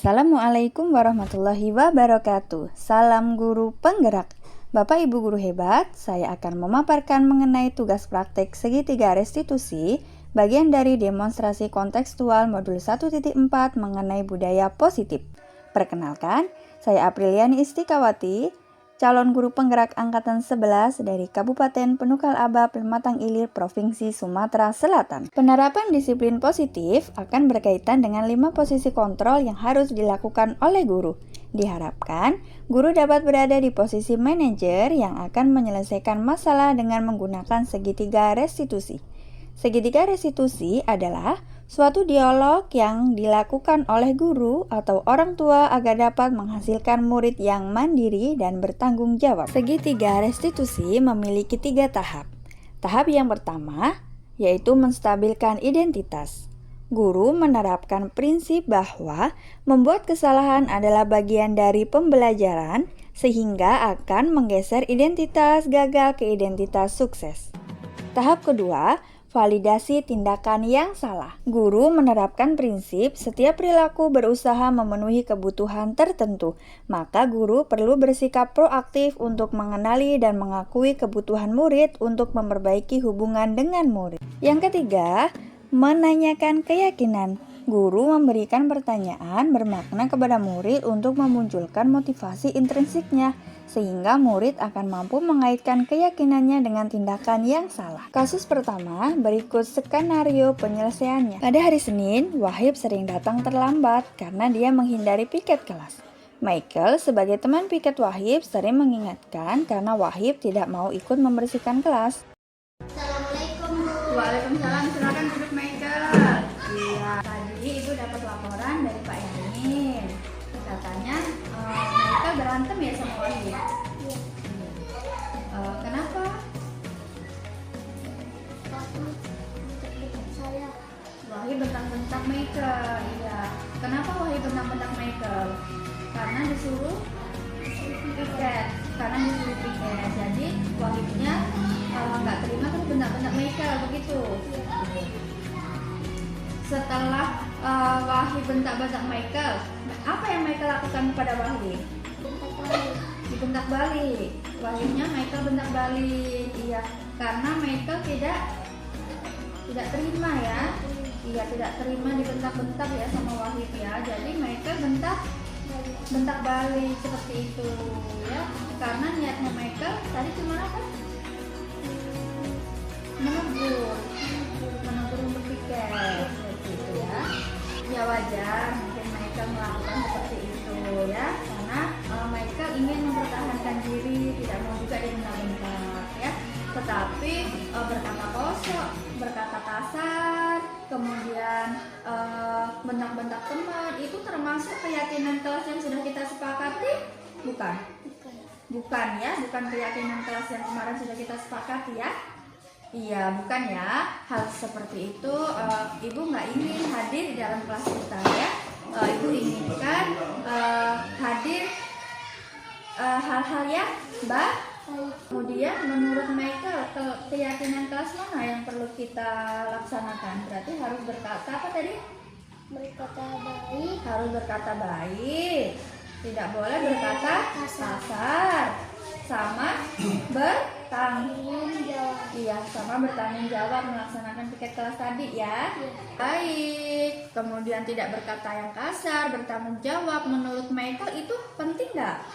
Assalamualaikum warahmatullahi wabarakatuh. Salam guru penggerak. Bapak Ibu guru hebat, saya akan memaparkan mengenai tugas praktek segitiga restitusi, bagian dari demonstrasi kontekstual modul 1.4 mengenai budaya positif. Perkenalkan, saya Apriliani Istikawati, calon guru penggerak angkatan 11 dari Kabupaten Penukal Aba, Pematang Ilir, Provinsi Sumatera Selatan. Penerapan disiplin positif akan berkaitan dengan 5 posisi kontrol yang harus dilakukan oleh guru. Diharapkan, guru dapat berada di posisi manajer yang akan menyelesaikan masalah dengan menggunakan segitiga restitusi. Segitiga restitusi adalah suatu dialog yang dilakukan oleh guru atau orang tua agar dapat menghasilkan murid yang mandiri dan bertanggung jawab. Segitiga restitusi memiliki 3 tahap. Tahap yang pertama yaitu menstabilkan identitas. Guru menerapkan prinsip bahwa membuat kesalahan adalah bagian dari pembelajaran sehingga akan menggeser identitas gagal ke identitas sukses. Tahap kedua, validasi tindakan yang salah. Guru menerapkan prinsip setiap perilaku berusaha memenuhi kebutuhan tertentu, maka guru perlu bersikap proaktif untuk mengenali dan mengakui kebutuhan murid untuk memperbaiki hubungan dengan murid. Yang ketiga, menanyakan keyakinan. Guru memberikan pertanyaan bermakna kepada murid untuk memunculkan motivasi intrinsiknya, sehingga murid akan mampu mengaitkan keyakinannya dengan tindakan yang salah. Kasus pertama, berikut skenario penyelesaiannya. Pada hari Senin, Wahib sering datang terlambat karena dia menghindari piket kelas. Michael sebagai teman piket Wahib sering mengingatkan karena Wahib tidak mau ikut membersihkan kelas. Assalamualaikum, Bu. Waalaikumsalam, silakan duduk Michael. Iya, tadi Ibu dapat laporan dari Pak Yamin. Katanya Michael berantem ya sama Wahib. Kenapa? Saya Wahib bentak-bentak Michael. Iya. Kenapa Wahib bentak-bentak Michael? Karena disuruh piket. Jadi Wahibnya nggak terima terus bentak-bentak Michael begitu. Setelah Wahib bentak-bentak Michael, apa yang Michael lakukan kepada Wahib? Dibentak balik. Wahibnya Michael bentak balik. Iya, karena Michael tidak terima ya. Iya, tidak terima dibentak-bentak ya sama Wahib ya. Jadi Michael bentak balik seperti itu ya. Karena niatnya Michael tadi cuma apa? Menegur untuk piket seperti itu ya. Ya wajar mungkin Michael melakukan seperti itu ya, karena Michael ingin mempertahankan diri, tidak mau juga dibentak-bentak ya. Tetapi berkata kosong, berkata kasar, kemudian bentak-bentak teman, itu termasuk keyakinan kelas yang sudah kita sepakati? Bukan ya, bukan keyakinan kelas yang kemarin sudah kita sepakati ya. Iya, bukan ya. Hal seperti itu Ibu nggak ingin hadir di dalam kelas kita ya. Ibu inginkan hadir hal-hal yang baik. Kemudian menurut Michael, keyakinan kelas mana yang perlu kita laksanakan? Berarti harus berkata apa tadi? berkata baik, Harus berkata baik. Tidak boleh berkata kasar. Sama tanggung jawab. Iya, sama bertanggung jawab melaksanakan piket kelas tadi ya. Baik, kemudian tidak berkata yang kasar, bertanggung jawab. Menurut Michael itu penting nggak?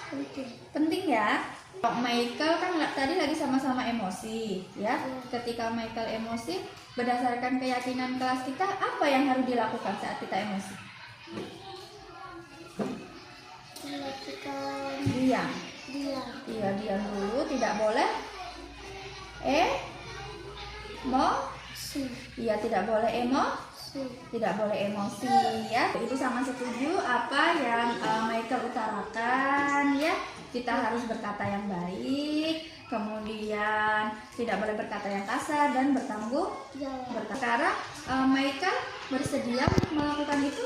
Penting ya. Michael kan tadi lagi sama-sama emosi ya. Ketika Michael emosi, berdasarkan keyakinan kelas kita, apa yang harus dilakukan saat kita emosi? Melakukan Diam. dia Iya, diam dulu, tidak boleh Iya, tidak boleh tidak boleh emosi ya. Itu sama setuju apa yang Michael utarakan ya. Kita harus berkata yang baik, kemudian tidak boleh berkata yang kasar dan bertanggung jawab. Sekarang Michael bersedia melakukan itu?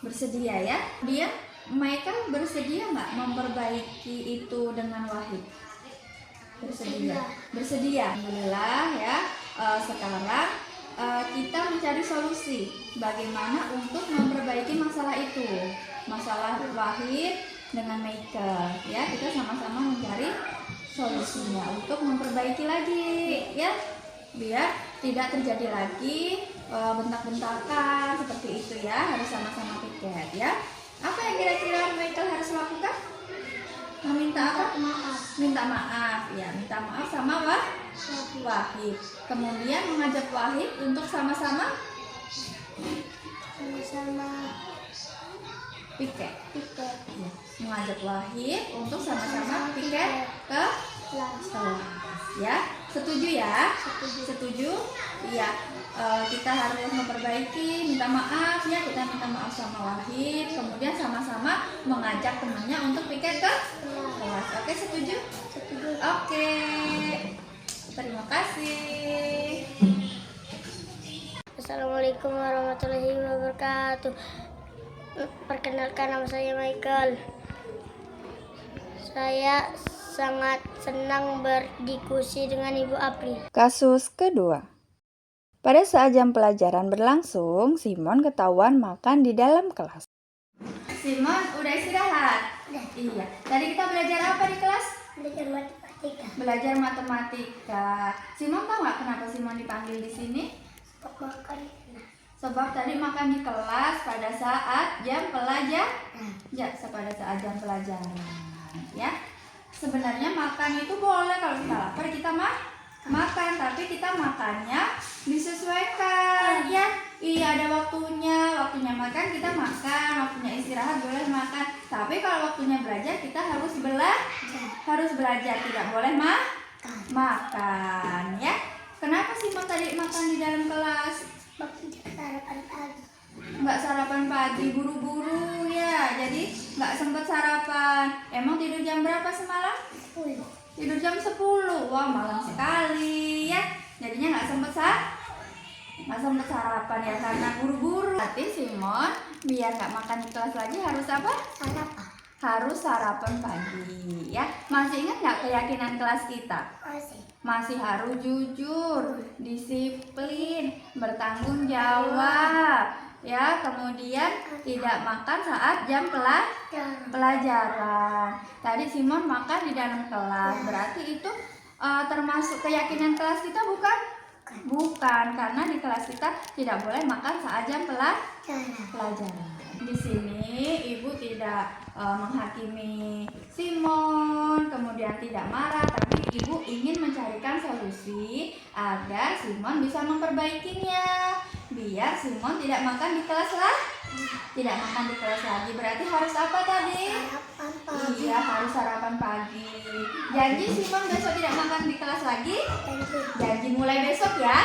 Bersedia ya. Michael bersedia nggak memperbaiki itu dengan Wahid? Bersedia. Alhamdulillah ya. Sekarang kita mencari solusi bagaimana untuk memperbaiki masalah itu, masalah Wahid dengan Michael. Ya, kita sama-sama mencari solusinya untuk memperbaiki lagi, ya, biar tidak terjadi lagi bentak-bentakan seperti itu ya. Harus sama-sama piket ya. Apa yang kira-kira Michael harus lakukan? Meminta apa? Maaf. Minta maaf ya, minta maaf sama Wahid. Kemudian mengajak Wahid untuk sama-sama piket. Ya, mengajak Wahid untuk sama-sama piket ke kelas. Ya, setuju ya? Setuju? Iya. Kita harus memperbaiki, minta maaf ya, kita minta maaf sama Wahid, kemudian sama-sama mengajak temannya untuk piket ke kelas. Oke, setuju? Oke. Terima kasih. Assalamualaikum warahmatullahi wabarakatuh. Perkenalkan, nama saya Michael. Saya sangat senang berdiskusi dengan Ibu April. Kasus kedua. Pada saat jam pelajaran berlangsung, Simon ketahuan makan di dalam kelas. Simon, udah istirahat? Iya. Tadi kita belajar apa di kelas? Belajar matematika. Belajar matematika. Simon tahu nggak kenapa Simon dipanggil di sini? Makan. Sebab tadi makan di kelas pada saat jam pelajaran. Ya, pada saat jam pelajaran. Ya. Sebenarnya makan itu boleh, kalau kita lapar kita makan, tapi kita makannya disesuaikan ya. Iya, ada waktunya makan kita makan, waktunya istirahat boleh makan. Tapi kalau waktunya belajar kita harus belajar, tidak boleh makan ya. Kenapa sih tadi makan di dalam kelas? Sarapan pagi. Nggak sarapan pagi, buru-buru ya, jadi nggak sempat sarapan. Emang tidur jam berapa semalam? Tidur jam 10. Wah, malam sekali ya. Jadinya nggak sempet sarapan ya, karena buru-buru. Tapi Simon biar nggak makan di kelas lagi harus apa? Sarapan. Harus sarapan pagi ya. Masih ingat nggak keyakinan kelas kita? Masih harus jujur, disiplin, bertanggung jawab ya. Kemudian tidak makan saat jam pelajaran. Tadi Simon makan di dalam kelas, berarti itu termasuk keyakinan kelas kita bukan? Bukan, karena di kelas kita tidak boleh makan saat jam pelajaran. Di sini Ibu tidak menghakimi Simon, kemudian tidak marah, tapi Ibu ingin mencarikan solusi agar Simon bisa memperbaikinya, biar Simon tidak makan di kelas tidak makan di kelas lagi. Berarti harus apa tadi? Sarapan pagi. Iya, harus sarapan pagi. Janji Simon besok tidak makan di kelas lagi? Janji mulai besok ya?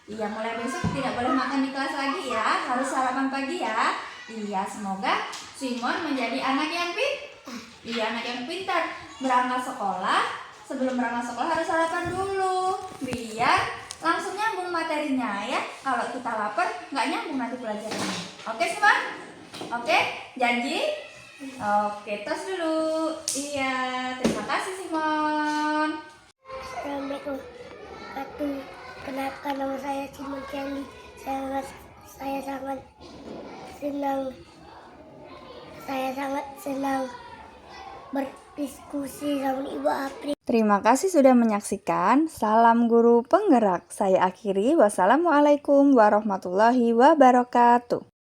Iya, mulai besok tidak boleh makan di kelas lagi ya. Harus sarapan pagi ya. Iya, semoga Simon menjadi anak yang anak yang pintar. Berangkat sekolah, sebelum berangkat sekolah harus sarapan dulu, biar langsung nyambung materinya ya. Kalau kita lapar, nggak nyambung nanti pelajarannya. Oke, Simon? Oke, janji? Oke, tos dulu. Iya, terima kasih Simon. Assalamualaikum. Kenalkan, nama saya Simon Kelly. Saya sangat senang berdiskusi sama Ibu April. Terima kasih sudah menyaksikan. Salam Guru Penggerak. Saya akhiri. Wassalamualaikum warahmatullahi wabarakatuh.